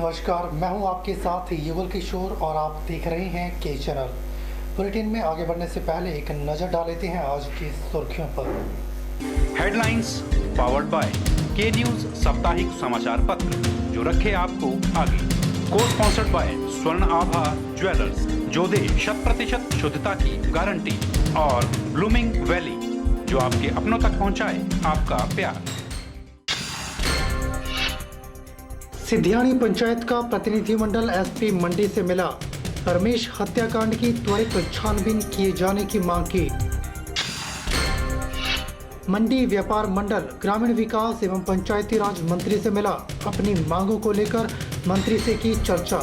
नमस्कार, मैं हूं आपके साथ युगल किशोर और आप देख रहे हैं के चैनल। बुलेटिन में आगे बढ़ने से पहले एक नज़र डाल लेते हैं आज की सुर्खियों पर। हेडलाइंस पावर्ड बाय के न्यूज साप्ताहिक समाचार पत्र, जो रखे आपको आगे। को स्पॉन्सर्ड बाय स्वर्ण आभा ज्वेलर्स, जो दे 100% शुद्धता की गारंटी, और ब्लूमिंग वैली, जो आपके अपनों तक पहुंचाए आपका प्यार। सिधियानी पंचायत का प्रतिनिधिमंडल एसपी मंडी से मिला। रमेश हत्याकांड की त्वरित छानबीन किए जाने की मांग की। मंडी व्यापार मंडल ग्रामीण विकास एवं पंचायती राज मंत्री से मिला। अपनी मांगों को लेकर मंत्री से की चर्चा।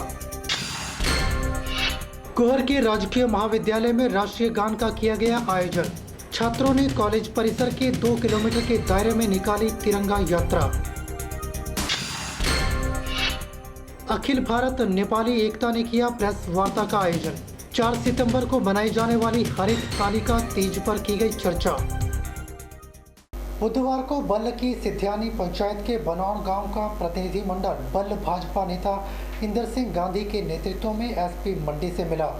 गोहर के राजकीय महाविद्यालय में राष्ट्रीय गान का किया गया आयोजन। छात्रों ने कॉलेज परिसर के 2 किलोमीटर के दायरे में निकाली तिरंगा यात्रा। अखिल भारत नेपाली एकता ने किया प्रेस वार्ता का आयोजन। 4 सितंबर को बनाई जाने वाली हरित तालिका तीज पर की गई चर्चा। बुधवार को बल्ल की सिधियानी पंचायत के बनौन गांव का प्रतिनिधिमंडल बल्ल भाजपा नेता इंदर सिंह गांधी के नेतृत्व में एसपी मंडी से मिला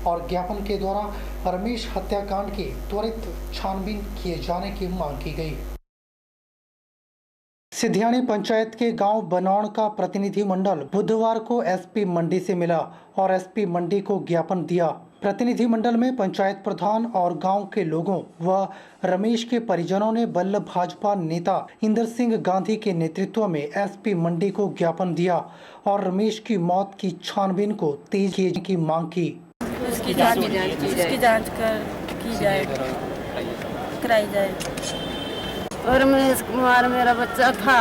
और ज्ञापन के द्वारा रमेश हत्याकांड की त्वरित छानबीन किए जाने की मांग की गई। सिधियानी पंचायत के गांव बनौन का प्रतिनिधिमंडल बुधवार को एसपी मंडी से मिला और एसपी मंडी को ज्ञापन दिया। प्रतिनिधिमंडल में पंचायत प्रधान और गांव के लोगों व रमेश के परिजनों ने बल्ल भाजपा नेता इंदर सिंह गांधी के नेतृत्व में एसपी मंडी को ज्ञापन दिया और रमेश की मौत की छानबीन को तेज किए की मांग की। उसकी जांच की जाए, कराई जाए। और रमेश कुमार मेरा बच्चा था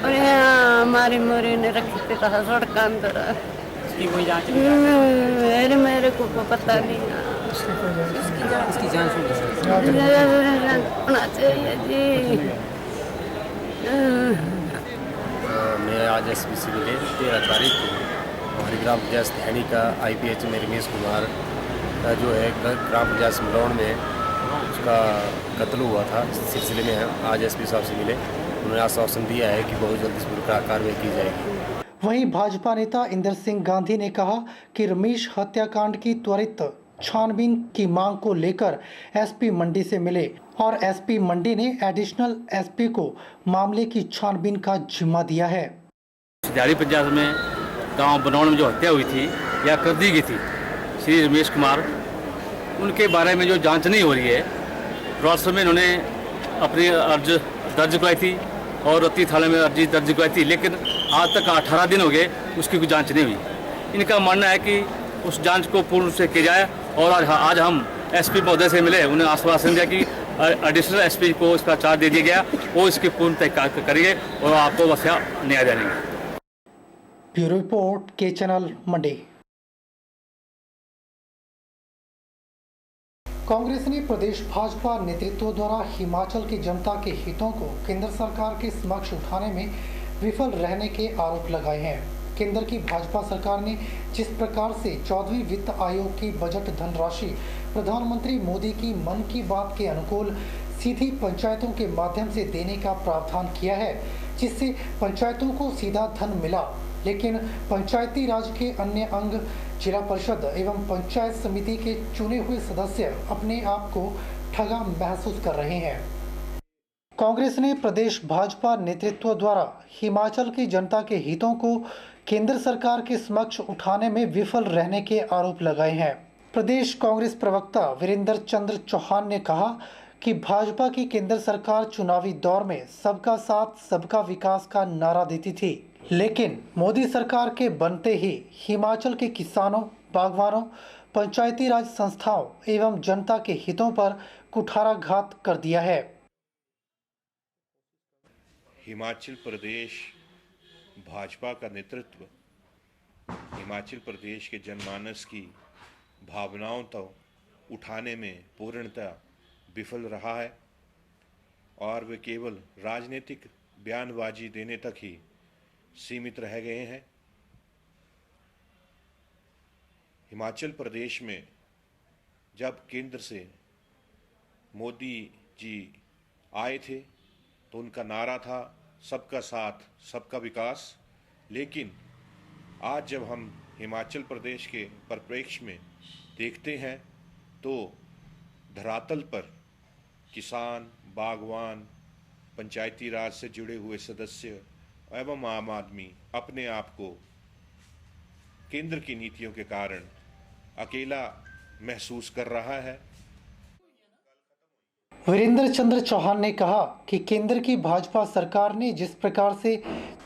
और यहाँ हमारी मोरी ने रखते रहा सड़क अंदर। मेरे को पता नहीं। उसकी जांच होना चाहिए जी। मैं आज एसपीसी मिले 13 तारीख को हमारी ग्राम पंचायत सिधियानी का आईपीएच में रमेश कुमार का जो है ग्राम पंचायत समलौन में उसका कत्ल हुआ था। इस सिलसिले में आज एसपी साहब से मिले। उन्होंने आश्वासन दिया है कि बहुत जल्द इस पर कार्रवाई की जाएगी। वहीं भाजपा नेता इंदर सिंह गांधी ने कहा कि रमेश हत्याकांड की त्वरित छानबीन की मांग को लेकर एसपी मंडी से मिले और एसपी मंडी ने एडिशनल एसपी को मामले की छानबीन का जिम्मा दिया है। सिधियानी पंचायत में गांव बनौन में जो हत्या हुई थी या कर दी गई थी श्री रमेश कुमार, उनके बारे में जो जांच नहीं हो रही है, राष्ट्र में इन्होंने अपनी अर्ज दर्ज कराई थी और रत्ती थाने में अर्जी दर्ज कराई थी, लेकिन आज तक 18 दिन हो गए उसकी कोई जांच नहीं हुई। इनका मानना है कि उस जांच को पूर्ण रूप से किया जाए और आज हम एसपी महोदय से मिले। उन्हें आश्वासन दिया कि एडिशनल एसपी को इसका चार्ज दे दिया गया, वो इसकी पूर्ण तहकीकात करेंगे और आपको बस न्याय देंगे। ब्यूरो रिपोर्ट के चैनल मंडी। कांग्रेस ने प्रदेश भाजपा नेतृत्व द्वारा हिमाचल की जनता के हितों को केंद्र सरकार के समक्ष उठाने में विफल रहने के आरोप लगाए हैं। केंद्र की भाजपा सरकार ने जिस प्रकार से 14वीं वित्त आयोग की बजट धनराशि प्रधानमंत्री मोदी की मन की बात के अनुकूल सीधी पंचायतों के माध्यम से देने का प्रावधान किया है, जिससे पंचायतों को सीधा धन मिला, लेकिन पंचायती राज के अन्य अंग जिला परिषद एवं पंचायत समिति के चुने हुए सदस्य अपने आप को ठगा महसूस कर रहे हैं। कांग्रेस ने प्रदेश भाजपा नेतृत्व द्वारा हिमाचल की जनता के हितों को केंद्र सरकार के समक्ष उठाने में विफल रहने के आरोप लगाए हैं। प्रदेश कांग्रेस प्रवक्ता वीरेंद्र चंद्र चौहान ने कहा कि भाजपा की केंद्र सरकार चुनावी दौर में सबका साथ सबका विकास का नारा देती थी, लेकिन मोदी सरकार के बनते ही हिमाचल के किसानों, बागवानों, पंचायती राज संस्थाओं एवं जनता के हितों पर कुठाराघात कर दिया है। हिमाचल प्रदेश भाजपा का नेतृत्व हिमाचल प्रदेश के जनमानस की भावनाओं तक उठाने में पूर्णतः विफल रहा है और वे केवल राजनीतिक बयानबाजी देने तक ही सीमित रह गए हैं। हिमाचल प्रदेश में जब केंद्र से मोदी जी आए थे तो उनका नारा था सबका साथ सबका विकास, लेकिन आज जब हम हिमाचल प्रदेश के परिप्रेक्ष्य में देखते हैं तो धरातल पर किसान, बागवान, पंचायती राज से जुड़े हुए सदस्य एवं आम आदमी अपने आप को केंद्र की नीतियों के कारण अकेला महसूस कर रहा है। वीरेंद्र चंद्र चौहान ने कहा कि केंद्र की भाजपा सरकार ने जिस प्रकार से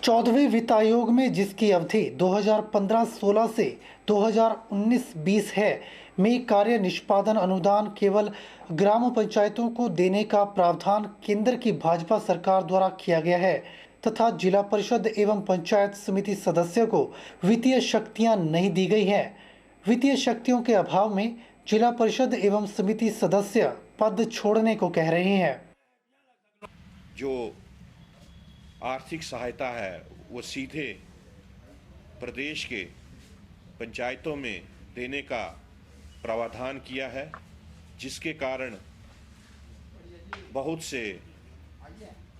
14वें वित्त आयोग में, जिसकी अवधि 2015-16 से 2019-20 है, में कार्य निष्पादन अनुदान केवल ग्राम पंचायतों को देने का प्रावधान केंद्र की भाजपा सरकार द्वारा किया गया है तथा जिला परिषद एवं पंचायत समिति सदस्यों को वित्तीय शक्तियां नहीं दी गई हैं। वित्तीय शक्तियों के अभाव में जिला परिषद एवं समिति सदस्य पद छोड़ने को कह रहे हैं। जो आर्थिक सहायता है वो सीधे प्रदेश के पंचायतों में देने का प्रावधान किया है, जिसके कारण बहुत से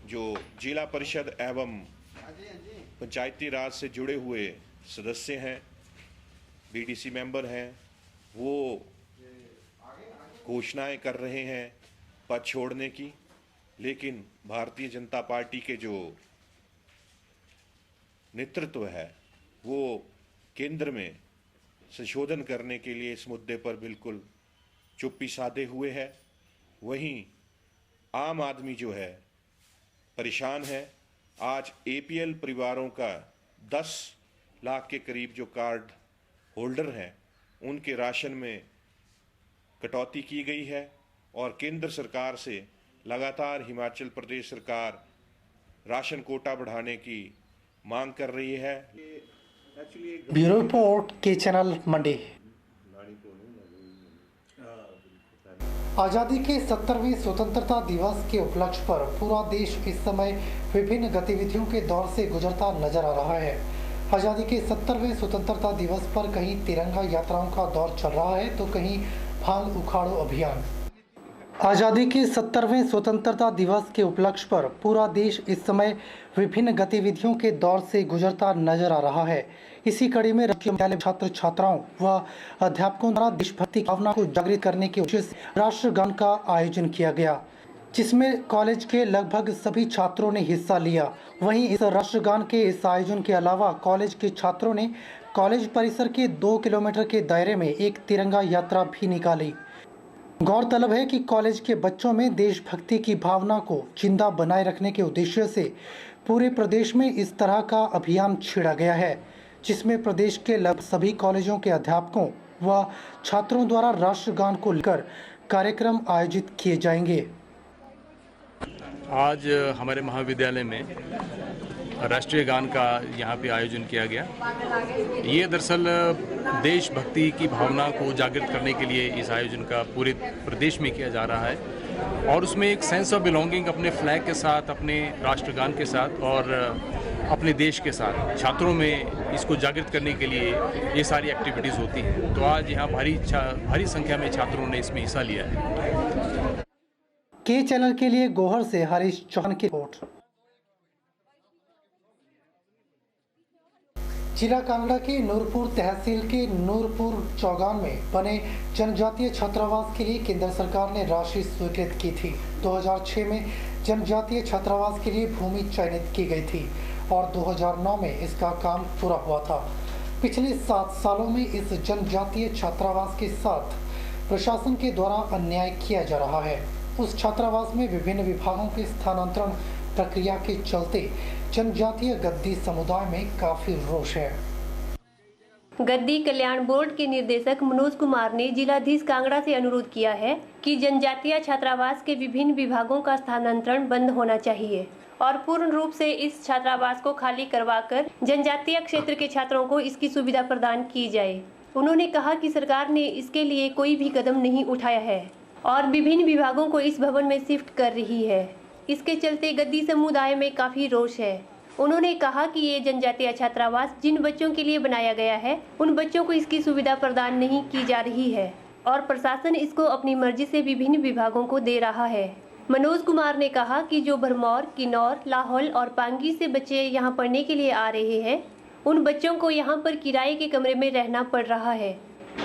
जो जिला परिषद एवं पंचायती राज से जुड़े हुए सदस्य हैं, बीडीसी मेंबर हैं, वो घोषणाएं कर रहे हैं पद छोड़ने की, लेकिन भारतीय जनता पार्टी के जो नेतृत्व है वो केंद्र में संशोधन करने के लिए इस मुद्दे पर बिल्कुल चुप्पी साधे हुए है। वहीं आम आदमी जो है परेशान है। आज एपीएल परिवारों का 10 लाख के करीब जो कार्ड होल्डर हैं उनके राशन में कटौती की गई है और केंद्र सरकार से लगातार हिमाचल प्रदेश सरकार राशन कोटा बढ़ाने की मांग कर रही है। ब्यूरो रिपोर्ट के चैनल मंडी। आज़ादी के 70वें स्वतंत्रता दिवस के उपलक्ष्य पर पूरा देश इस समय विभिन्न गतिविधियों के दौर से गुजरता नजर आ रहा है। आज़ादी के 70वें स्वतंत्रता दिवस पर कहीं तिरंगा यात्राओं का दौर चल रहा है तो कहीं भांग उखाड़ो अभियान। आज़ादी के 70वें स्वतंत्रता दिवस के उपलक्ष्य पर पूरा देश इस समय विभिन्न गतिविधियों के दौर से गुजरता नजर आ रहा है। इसी कड़ी में राजकीय विद्यालय छात्र छात्राओं व अध्यापकों द्वारा देशभक्ति की भावना को जागृत करने के उद्देश्य से राष्ट्रगान का आयोजन किया गया, जिसमें कॉलेज के लगभग सभी छात्रों ने हिस्सा लिया। वहीं इस राष्ट्रगान के इस आयोजन के अलावा कॉलेज के छात्रों ने कॉलेज परिसर के 2 किलोमीटर के दायरे में एक तिरंगा यात्रा भी निकाली। गौरतलब है कि कॉलेज के बच्चों में देशभक्ति की भावना को जिंदा बनाए रखने के उद्देश्य से पूरे प्रदेश में इस तरह का अभियान छेड़ा गया है, जिसमें प्रदेश के लगभग सभी कॉलेजों के अध्यापकों व छात्रों द्वारा राष्ट्रगान को लेकर कार्यक्रम आयोजित किए जाएंगे। आज हमारे महाविद्यालय में राष्ट्रीय गान का यहाँ पे आयोजन किया गया। ये दरअसल देशभक्ति की भावना को जागृत करने के लिए इस आयोजन का पूरे प्रदेश में किया जा रहा है और उसमें एक सेंस ऑफ बिलोंगिंग अपने फ्लैग के साथ, अपने राष्ट्रगान के साथ और अपने देश के साथ छात्रों में इसको जागृत करने के लिए ये सारी एक्टिविटीज़ होती हैं। तो आज यहाँ भारी संख्या में छात्रों ने इसमें हिस्सा लिया है। के चैनल के लिए गोहर से हरीश चौहान की रिपोर्ट। जिला कांगड़ा के नूरपुर तहसील के नूरपुर चौगान में बने जनजातीय छात्रावास के लिए केंद्र सरकार ने राशि स्वीकृत की थी। 2006 में जनजातीय छात्रावास के लिए भूमि चयनित की गई थी और 2009 में इसका काम पूरा हुआ था। पिछले 7 सालों में इस जनजातीय छात्रावास के साथ प्रशासन के द्वारा अन्याय किया जा रहा है। उस छात्रावास में विभिन्न विभागों के स्थानांतरण प्रक्रिया के चलते जनजातीय गद्दी समुदाय में काफी रोष है। गद्दी कल्याण बोर्ड के निर्देशक मनोज कुमार ने जिलाधीश कांगड़ा से अनुरोध किया है कि जनजातीय छात्रावास के विभिन्न विभागों का स्थानांतरण बंद होना चाहिए और पूर्ण रूप से इस छात्रावास को खाली करवाकर जनजातीय क्षेत्र के छात्रों को इसकी सुविधा प्रदान की जाए। उन्होंने कहा कि सरकार ने इसके लिए कोई भी कदम नहीं उठाया है और विभिन्न विभागों को इस भवन में शिफ्ट कर रही है। इसके चलते गद्दी समुदाय में काफी रोष है। उन्होंने कहा कि ये जनजातीय छात्रावास जिन बच्चों के लिए बनाया गया है उन बच्चों को इसकी सुविधा प्रदान नहीं की जा रही है और प्रशासन इसको अपनी मर्जी से विभिन्न विभागों को दे रहा है। मनोज कुमार ने कहा कि जो भरमौर, किन्नौर, लाहौल और पांगी से बच्चे यहाँ पढ़ने के लिए आ रहे हैं उन बच्चों को यहाँ पर किराए के कमरे में रहना पड़ रहा है।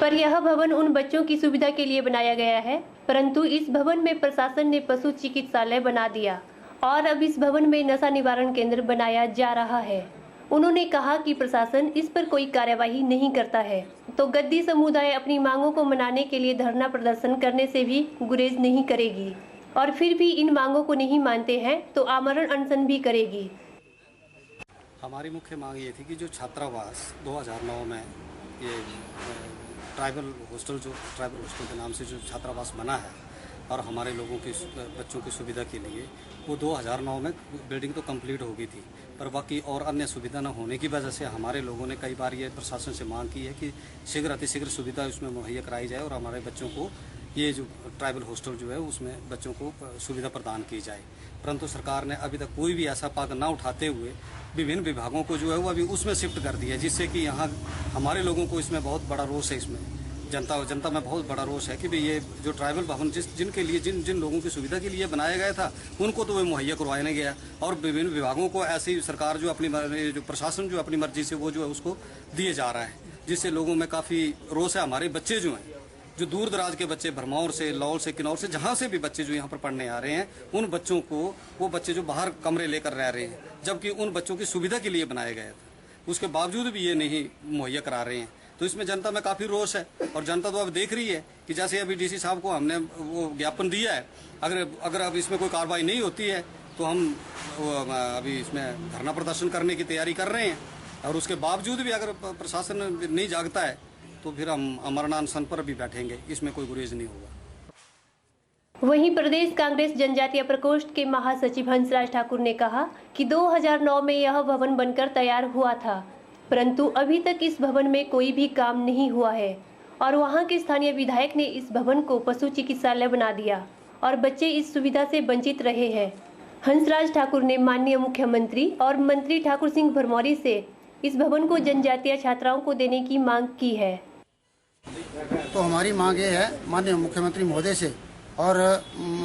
पर यह भवन उन बच्चों की सुविधा के लिए बनाया गया है, परंतु इस भवन में प्रशासन ने पशु चिकित्सालय बना दिया और अब इस भवन में नशा निवारण केंद्र बनाया जा रहा है। उन्होंने कहा कि प्रशासन इस पर कोई कार्यवाही नहीं करता है तो गद्दी समुदाय अपनी मांगों को मनाने के लिए धरना प्रदर्शन करने से भी गुरेज नहीं करेगी और फिर भी इन मांगों को नहीं मानते हैं तो आमरण अनशन भी करेगी। हमारी मुख्य मांग ये थी कि जो छात्रावास 2009 में ये ट्राइबल हॉस्टल के नाम से जो छात्रावास बना है और हमारे लोगों के बच्चों की सुविधा के लिए, वो 2009 में बिल्डिंग तो कंप्लीट हो गई थी, पर बाकी और अन्य सुविधा न होने की वजह से हमारे लोगों ने कई बार ये प्रशासन से मांग की है कि शीघ्र अतिशीघ्र सुविधा उसमें मुहैया कराई जाए और हमारे बच्चों को ये जो ट्राइबल हॉस्टल जो है उसमें बच्चों को सुविधा प्रदान की जाए। परंतु सरकार ने अभी तक कोई भी ऐसा पग न उठाते हुए विभिन्न विभागों को जो है वो अभी उसमें शिफ्ट कर दिया है, जिससे कि यहाँ हमारे लोगों को इसमें बहुत बड़ा रोष है। इसमें जनता में बहुत बड़ा रोष है कि भाई ये जो ट्राइबल भवन जिनके लिए जिन लोगों की सुविधा के लिए बनाया गया था उनको तो वो मुहैया करवाने गया और विभिन्न विभागों को ऐसी सरकार जो अपनी जो प्रशासन जो अपनी मर्जी से वो जो है उसको दिए जा रहा है, जिससे लोगों में काफ़ी रोष है। हमारे बच्चे जो हैं, जो दूर दराज के बच्चे, भरमौर से, लौल से, किन्नौर से, जहाँ से भी बच्चे जो यहाँ पर पढ़ने आ रहे हैं, उन बच्चों को वो बच्चे जो बाहर कमरे लेकर रह रहे हैं, जबकि उन बच्चों की सुविधा के लिए बनाया गया था, उसके बावजूद भी ये नहीं मुहैया करा रहे हैं। तो इसमें जनता में काफ़ी रोष है और जनता तो अब देख रही है कि जैसे अभी डीसी साहब को हमने वो ज्ञापन दिया है, अगर अब इसमें कोई कार्रवाई नहीं होती है तो हम अभी इसमें धरना प्रदर्शन करने की तैयारी कर रहे हैं और उसके बावजूद भी अगर प्रशासन नहीं जागता है तो फिर हम अमरनाथ अनशन पर भी बैठेंगे, इसमें कोई गुरेज नहीं होगा। वहीं प्रदेश कांग्रेस जनजातीय प्रकोष्ठ के महासचिव हंसराज ठाकुर ने कहा कि 2009 में यह भवन बनकर तैयार हुआ था, परंतु अभी तक इस भवन में कोई भी काम नहीं हुआ है और वहां के स्थानीय विधायक ने इस भवन को पशु चिकित्सालय बना दिया और बच्चे इस सुविधा से वंचित रहे हैं। हंसराज ठाकुर ने माननीय मुख्यमंत्री और मंत्री ठाकुर सिंह भरमौरी से इस भवन को जनजातीय छात्राओं को देने की मांग की है। तो हमारी मांग ये है माननीय मुख्यमंत्री महोदय से और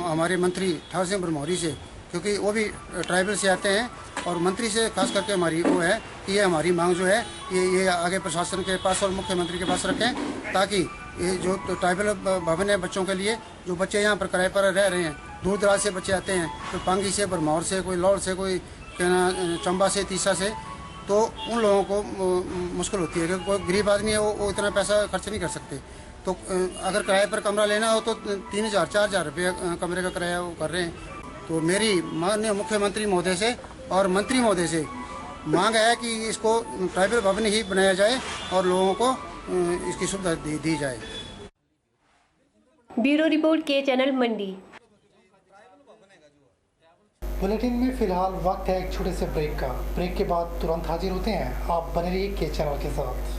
हमारे मंत्री ठाकुर सिंह भरमौरी से, क्योंकि वो भी ट्राइबल से आते हैं, और मंत्री से खास करके हमारी वो है कि ये हमारी मांग जो है ये आगे प्रशासन के पास और मुख्यमंत्री के पास रखें, ताकि ये जो ट्राइबल भवन है बच्चों के लिए, जो बच्चे यहाँ पर किराए पर रह रहे हैं, दूर दराज से बच्चे आते हैं, कोई पांगी से, भरमौर से, कोई लौड़ से, कोई चंबा से, तीसा से, तो उन लोगों को मुश्किल होती है क्योंकि कोई गरीब आदमी है वो इतना पैसा खर्च नहीं कर सकते। तो अगर किराए पर कमरा लेना हो तो 3,000 4,000 रुपये कमरे का किराया वो कर रहे हैं। तो मेरी माननीय मुख्यमंत्री महोदय से और मंत्री महोदय से मांग है कि इसको ट्राइबल भवन ही बनाया जाए और लोगों को इसकी सुविधा दी जाए। ब्यूरो रिपोर्ट के चैनल मंडी। बुलेटिन में फिलहाल वक्त है एक छोटे से ब्रेक का। ब्रेक के बाद तुरंत हाजिर होते हैं, आप बने रहिए के चैनल के साथ।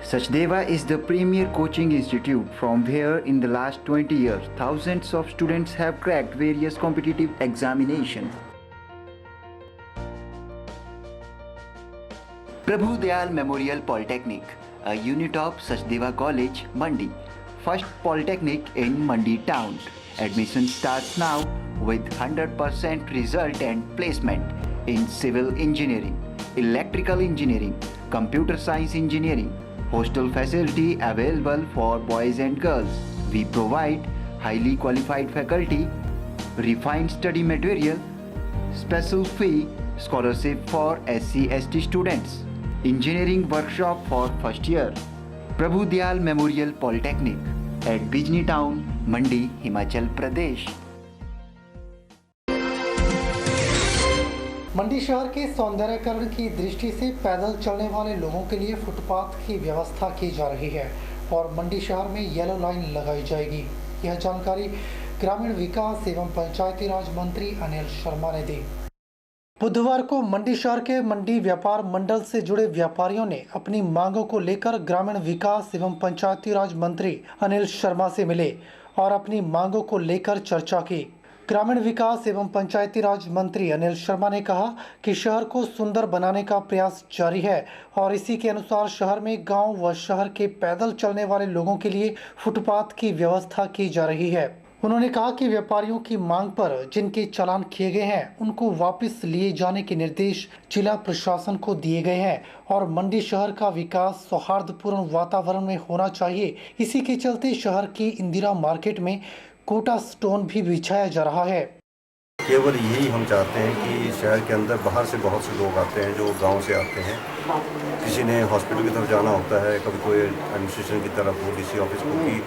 Sachdeva is the premier coaching institute from where in the last 20 years thousands of students have cracked various competitive examinations. Prabhu Dayal Memorial Polytechnic, a unit of Sachdeva College, Mandi, first polytechnic in Mandi town. Admission starts now with 100% result and placement in civil engineering, electrical engineering, computer science engineering. Hostel facility available for boys and girls. We provide highly qualified faculty, refined study material, special fee, scholarship for SC/ST students, engineering workshop for first year. Prabhu Dayal Memorial Polytechnic at Bijni Town, Mandi, Himachal Pradesh. मंडी शहर के सौंदर्यकरण की दृष्टि से पैदल चलने वाले लोगों के लिए फुटपाथ की व्यवस्था की जा रही है और मंडी शहर में येलो लाइन लगाई जाएगी। यह जानकारी ग्रामीण विकास एवं पंचायती राज मंत्री अनिल शर्मा ने दी। बुधवार को मंडी शहर के मंडी व्यापार मंडल से जुड़े व्यापारियों ने अपनी मांगों को लेकर ग्रामीण विकास एवं पंचायती राज मंत्री अनिल शर्मा से मिले और अपनी मांगों को लेकर चर्चा की। ग्रामीण विकास एवं पंचायती राज मंत्री अनिल शर्मा ने कहा कि शहर को सुंदर बनाने का प्रयास जारी है और इसी के अनुसार शहर में गांव व शहर के पैदल चलने वाले लोगों के लिए फुटपाथ की व्यवस्था की जा रही है। उन्होंने कहा कि व्यापारियों की मांग पर जिनके चालान किए गए हैं उनको वापस लिए जाने के निर्देश जिला प्रशासन को दिए गए हैं और मंडी शहर का विकास सौहार्दपूर्ण वातावरण में होना चाहिए। इसी के चलते शहर की इंदिरा मार्केट में कोटा स्टोन भी बिछाया जा रहा है। केवल यही हम चाहते हैं कि शहर के अंदर बाहर से बहुत से लोग आते हैं जो गांव से आते हैं, किसी ने हॉस्पिटल की तरफ जाना होता है, कभी कोई एडमिनिस्ट्रेशन की तरफ हो, डीसी ऑफिस को, कि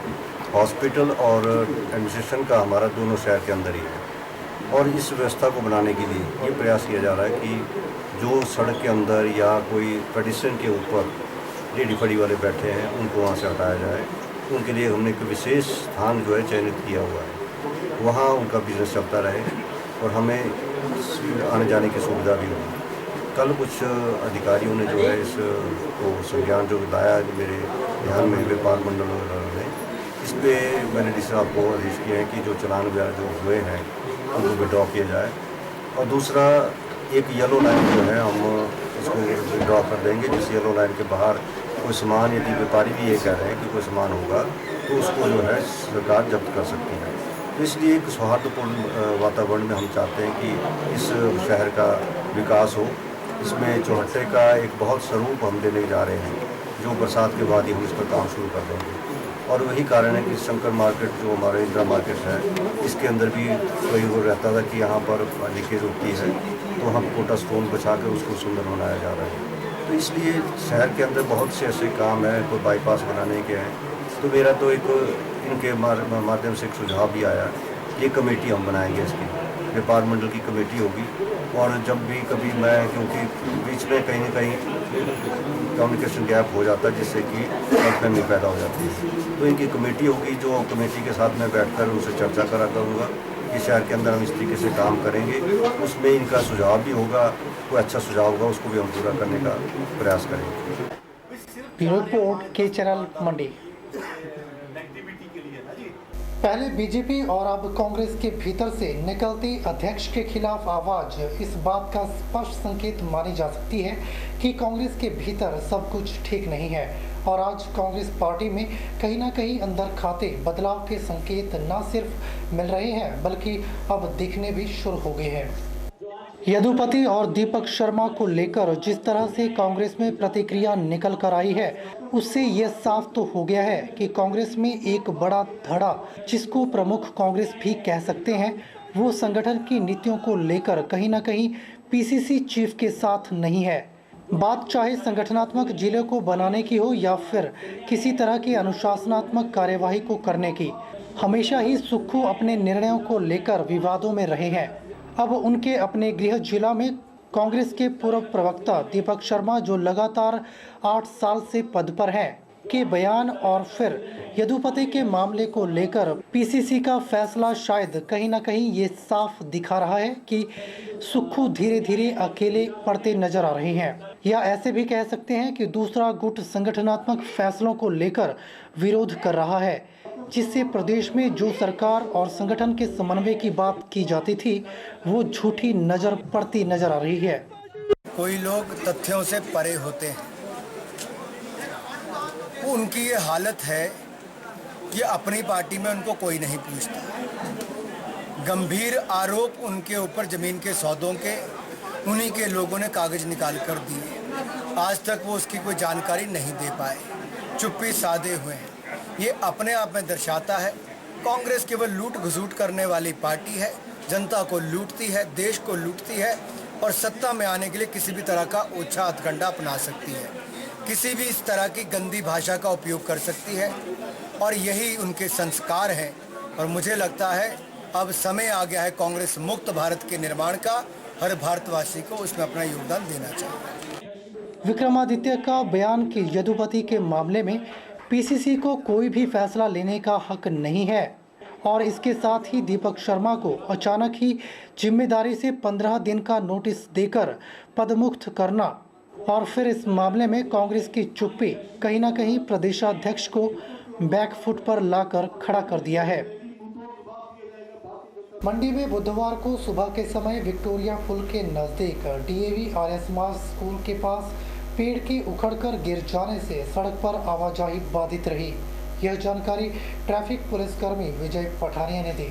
हॉस्पिटल और एडमिनिस्ट्रेशन का हमारा दोनों शहर के अंदर ही है। और इस व्यवस्था को बनाने के लिए ये प्रयास किया जा रहा है कि जो सड़क के अंदर या कोई पेडिस्ट्रियन के ऊपर रेडी फड़ी वाले बैठे हैं उनको वहाँ से हटाया जाए। उनके लिए हमने एक विशेष स्थान जो है चयनित किया हुआ है, वहाँ उनका बिजनेस चलता रहे और हमें आने जाने की सुविधा भी हो। कल कुछ अधिकारियों ने जो है इसको संज्ञान जो लाया मेरे ध्यान में व्यापार मंडल ने, इस पर मैंने डी साहब को आदेश किया है कि जो चलान वगैरह जो हुए हैं उनको विड्रॉ किया जाए। और दूसरा एक येलो लाइन जो है हम उसको विड्रॉ कर देंगे, जिस येलो लाइन के बाहर कोई सामान, यदि व्यापारी भी ये कह रहे हैं कि कोई सामान होगा तो उसको जो है सरकार जब्त कर सकती है। तो इसलिए एक सौहार्दपूर्ण वातावरण में हम चाहते हैं कि इस शहर का विकास हो। इसमें चौहट्टे का एक बहुत स्वरूप हम देने जा रहे हैं, जो बरसात के बाद ही हम इस पर काम शुरू कर देंगे। और वही कारण है कि शंकर मार्केट जो हमारे इंदिरा मार्केट है, इसके अंदर भी वही वो रहता था कि यहाँ पर लीकेज होती है, तो हम कोटा स्टोन बचा कर उसको सुंदर बनाया जा रहा है। तो इसलिए शहर के अंदर बहुत से ऐसे काम हैं, कोई बाईपास बनाने के हैं। तो मेरा तो एक इनके माध्यम से एक सुझाव भी आया, ये कमेटी हम बनाएंगे, इसकी व्यापार मंडल की कमेटी होगी। और जब भी कभी मैं, क्योंकि बीच में कहीं ना कहीं कम्युनिकेशन गैप हो जाता है जिससे कि गलतफहमी पैदा हो जाती है, तो इनकी कमेटी होगी, जो कमेटी के साथ मैं बैठकर उनसे चर्चा करा करूँगा कि शहर के अंदर हम इस तरीके से काम करेंगे। उसमें इनका सुझाव भी होगा, कोई अच्छा सुझाव होगा उसको भी हम पूरा करने का प्रयास करेंगे। ब्यूरो रिपोर्ट के चैनल मंडी। पहले बीजेपी और अब कांग्रेस के भीतर से निकलती अध्यक्ष के खिलाफ आवाज इस बात का स्पष्ट संकेत मानी जा सकती है कि कांग्रेस के भीतर सब कुछ ठीक नहीं है और आज कांग्रेस पार्टी में कहीं ना कहीं अंदर खाते बदलाव के संकेत न सिर्फ मिल रहे हैं बल्कि अब दिखने भी शुरू हो गए हैं। यदुपति और दीपक शर्मा को लेकर जिस तरह से कांग्रेस में प्रतिक्रिया निकल कर आई है, उससे यह साफ तो हो गया है कि कांग्रेस में एक बड़ा धड़ा, जिसको प्रमुख कांग्रेस भी कह सकते हैं, वो संगठन की नीतियों को लेकर कहीं ना कहीं पीसीसी चीफ के साथ नहीं है। बात चाहे संगठनात्मक जिले को बनाने की हो या फिर किसी तरह की अनुशासनात्मक कार्यवाही को करने की, हमेशा ही सुक्खू अपने निर्णयों को लेकर विवादों में रहे हैं। अब उनके अपने गृह जिला में कांग्रेस के पूर्व प्रवक्ता दीपक शर्मा, जो लगातार 8 साल से पद पर हैं, के बयान और फिर यदुपति के मामले को लेकर पीसीसी का फैसला शायद कहीं ना कहीं ये साफ दिखा रहा है कि सुक्खू धीरे धीरे अकेले पड़ते नजर आ रहे हैं, या ऐसे भी कह सकते हैं कि दूसरा गुट संगठनात्मक फैसलों को लेकर विरोध कर रहा है, जिससे प्रदेश में जो सरकार और संगठन के समन्वय की बात की जाती थी वो झूठी नजर पड़ती नजर आ रही है। कोई लोग तथ्यों से परे होते हैं, उनकी ये हालत है कि अपनी पार्टी में उनको कोई नहीं पूछता। गंभीर आरोप उनके ऊपर जमीन के सौदों के उन्हीं के लोगों ने कागज निकाल कर दिए। आज तक वो उसकी कोई जानकारी नहीं दे पाए, चुप्पी साधे हुए हैं। ये अपने आप में दर्शाता है कांग्रेस केवल लूट घसूट करने वाली पार्टी है, जनता को लूटती है, देश को लूटती है और सत्ता में आने के लिए किसी भी तरह का ओछा हथकंडा अपना सकती है, किसी भी इस तरह की गंदी भाषा का उपयोग कर सकती है और यही उनके संस्कार हैं। और मुझे लगता है अब समय आ गया है कांग्रेस मुक्त भारत के निर्माण का, हर भारतवासी को उसमें अपना योगदान देना चाहिए। विक्रमादित्य का बयान कि यदुपति के मामले में पीसीसी को कोई भी फैसला लेने का हक नहीं है और इसके साथ ही दीपक शर्मा को अचानक ही जिम्मेदारी से 15 दिन का नोटिस देकर पदमुक्त करना और फिर इस मामले में कांग्रेस की चुप्पी कहीं ना कहीं प्रदेशाध्यक्ष को बैकफुट पर लाकर खड़ा कर दिया है। मंडी में बुधवार को सुबह के समय विक्टोरिया पुल के नजदीक डीएवी आर्य समाज स्कूल के पास पेड़ के उखड़कर गिर जाने से सड़क पर आवाजाही बाधित रही, यह जानकारी ट्रैफिक पुलिसकर्मी विजय पठानिया ने दी।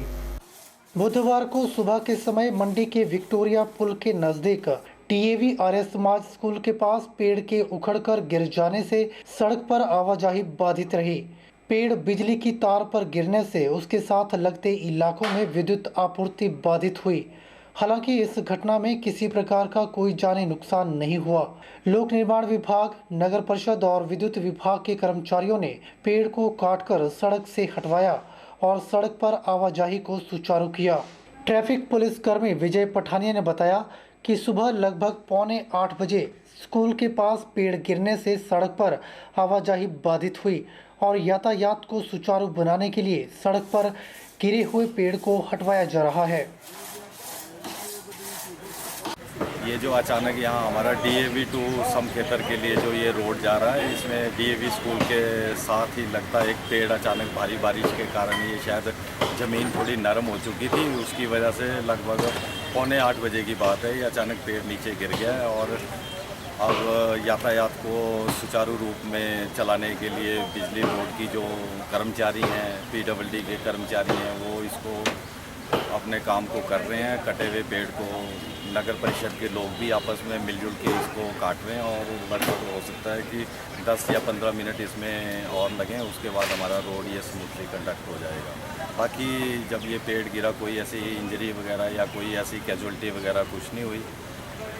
बुधवार को सुबह के समय मंडी के विक्टोरिया पुल के नजदीक टीएवी आर्य समाज स्कूल के पास पेड़ के उखड़कर गिर जाने से सड़क पर आवाजाही बाधित रही। पेड़ बिजली की तार पर गिरने से उसके साथ लगते इलाकों में विद्युत आपूर्ति बाधित हुई। हालांकि इस घटना में किसी प्रकार का कोई जानी नुकसान नहीं हुआ। लोक निर्माण विभाग, नगर परिषद और विद्युत विभाग के कर्मचारियों ने पेड़ को काटकर सड़क से हटवाया और सड़क पर आवाजाही को सुचारू किया। ट्रैफिक पुलिसकर्मी विजय पठानिया ने बताया कि सुबह लगभग 7:45 बजे स्कूल के पास पेड़ गिरने से सड़क पर आवाजाही बाधित हुई और यातायात को सुचारू बनाने के लिए सड़क पर गिरे हुए पेड़ को हटवाया जा रहा है। ये जो अचानक यहाँ हमारा डीएवी टू समखेतर के लिए जो ये रोड जा रहा है, इसमें डीएवी स्कूल के साथ ही लगता है एक पेड़ अचानक भारी बारिश के कारण ये शायद ज़मीन थोड़ी नरम हो चुकी थी, उसकी वजह से लगभग 7:45 बजे की बात है, ये अचानक पेड़ नीचे गिर गया है। और अब यातायात को सुचारू रूप में चलाने के लिए बिजली बोर्ड की जो कर्मचारी हैं, पीडब्ल्यूडी के कर्मचारी हैं, वो इसको अपने काम को कर रहे हैं। कटे हुए पेड़ को नगर परिषद के लोग भी आपस में मिलजुल के इसको काट रहे हैं और लगभग हो सकता है कि 10 या 15 मिनट इसमें और लगें, उसके बाद हमारा रोड ये स्मूथली कंडक्ट हो जाएगा। बाकी जब ये पेड़ गिरा कोई ऐसी इंजरी वगैरह या कोई ऐसी कैजुअल्टी वगैरह कुछ नहीं हुई,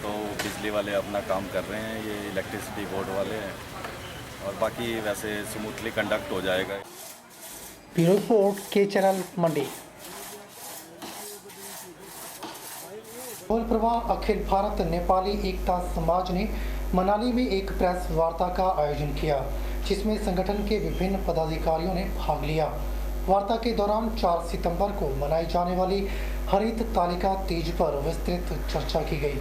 तो बिजली वाले अपना काम कर रहे हैं, ये इलेक्ट्रिसिटी बोर्ड वाले हैं, और बाकी वैसे स्मूथली कंडक्ट हो जाएगा। ब्यूरो रिपोर्ट के चैनल मंडी। और प्रवाह अखिल भारत नेपाली एकता समाज ने मनाली में एक प्रेस वार्ता का आयोजन किया, जिसमें संगठन के विभिन्न पदाधिकारियों ने भाग लिया। वार्ता के दौरान 4 सितंबर को मनाई जाने वाली हरित तालिका तीज पर विस्तृत चर्चा की गई।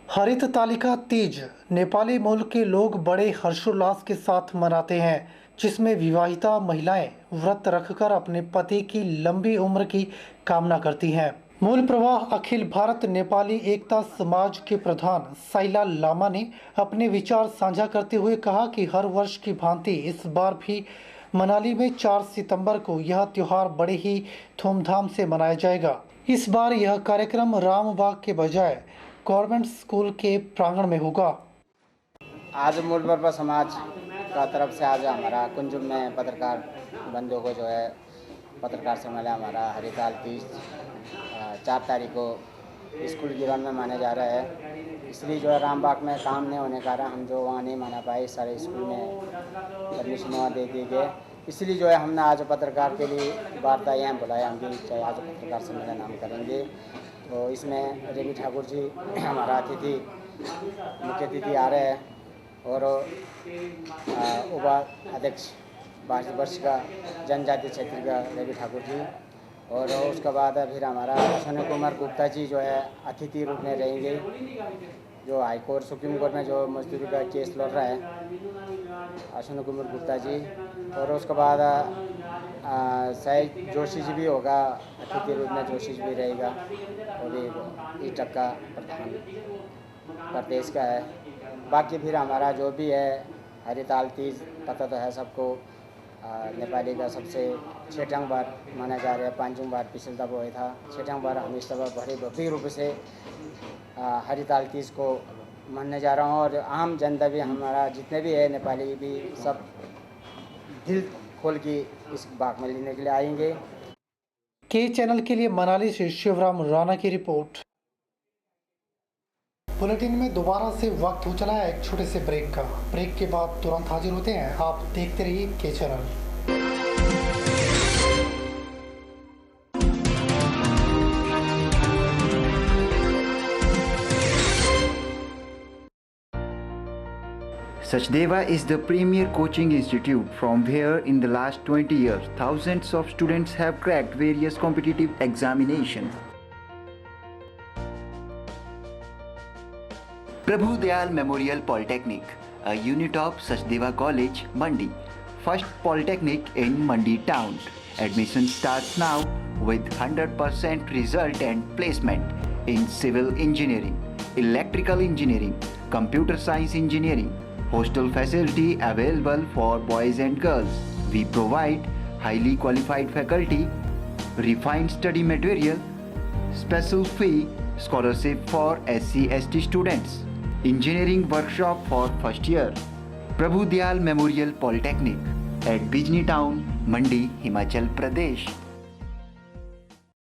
हरित तालिका तीज नेपाली मूल के लोग बड़े हर्षोल्लास के साथ मनाते हैं, जिसमें विवाहिता महिलाएं व्रत रखकर अपने पति की लंबी उम्र की कामना करती हैं। मूल प्रवाह अखिल भारत नेपाली एकता समाज के प्रधान साइला लामा ने अपने विचार साझा करते हुए कहा कि हर वर्ष की भांति इस बार भी मनाली में 4 सितंबर को यह त्योहार बड़े ही धूमधाम से मनाया जाएगा। इस बार यह कार्यक्रम रामबाग के बजाय गवर्नमेंट स्कूल के प्रांगण में होगा। आज मूल प्रवाह समाज का तरफ से आज हमारा कुंजुम में पत्रकार बंधुओं को जो है पत्रकार सम्मेलन हमारा हरिताल तीज 4 तारीख को स्कूल ग्राउंड में माना जा रहा है। इसलिए जो है रामबाग में काम नहीं होने के कारण हम जो वहाँ नहीं माना पाए, सारे स्कूल में परमिशन वहाँ दे दिए गए। इसलिए जो है हमने आज पत्रकार के लिए वार्ता यहाँ बुलाया, हम भी चाहे आज पत्रकार सम्मेलन हम करेंगे। तो इसमें रेमी ठाकुर जी हमारा अतिथि मुख्य अतिथि आ रहे हैं, और उपाध्यक्ष 22 वर्ष का जनजातीय क्षेत्र का रेमी ठाकुर जी, और उसके बाद फिर हमारा अश्विनी कुमार गुप्ता जी जो है अतिथि रूप में रहेंगे, जो हाई कोर्ट सुप्रीम कोर्ट में जो मजदूरी का केस लड़ रहा है, अश्विनी कुमार गुप्ता जी। और उसके बाद शायद जोशी जी भी होगा, अतिथि रूप में जोशी जी भी रहेगा, वो भी ईटक का प्रधान प्रदेश का है। बाकी फिर हमारा जो भी है हरिताल तीज पता तो है सबको, नेपाली का सबसे 6ठं बार माना जा रहा है। 5वीं बार पिछले दफा हुआ था, 6ठं बार हम इस दफा बड़े भव्य रूप से हरिताल तीज को मानने जा रहा हूँ। और आम जनता भी हमारा जितने भी है नेपाली भी सब दिल खोल के इस भाग में लेने के लिए आएंगे। के चैनल के लिए मनाली से शिवराम राणा की रिपोर्ट। बुलेटिन में दोबारा से वक्त हो चला है एक छोटे से ब्रेक का। ब्रेक के बाद तुरंत हाजिर होते हैं, आप देखते रहिए के channel. Sachdeva is the premier coaching institute from where in the last 20 years thousands of students have cracked various competitive examinations. Prabhu Dayal Memorial Polytechnic, a unit of Sachdeva College, Mandi, first polytechnic in Mandi town. Admission starts now with 100% result and placement in civil engineering, electrical engineering, computer science engineering. Hostel facility available for boys and girls. We provide highly qualified faculty, refined study material, special fee scholarship for SC/ST students, engineering workshop for first year. Prabhu Dayal Memorial Polytechnic at Bijni Town, Mandi, Himachal Pradesh.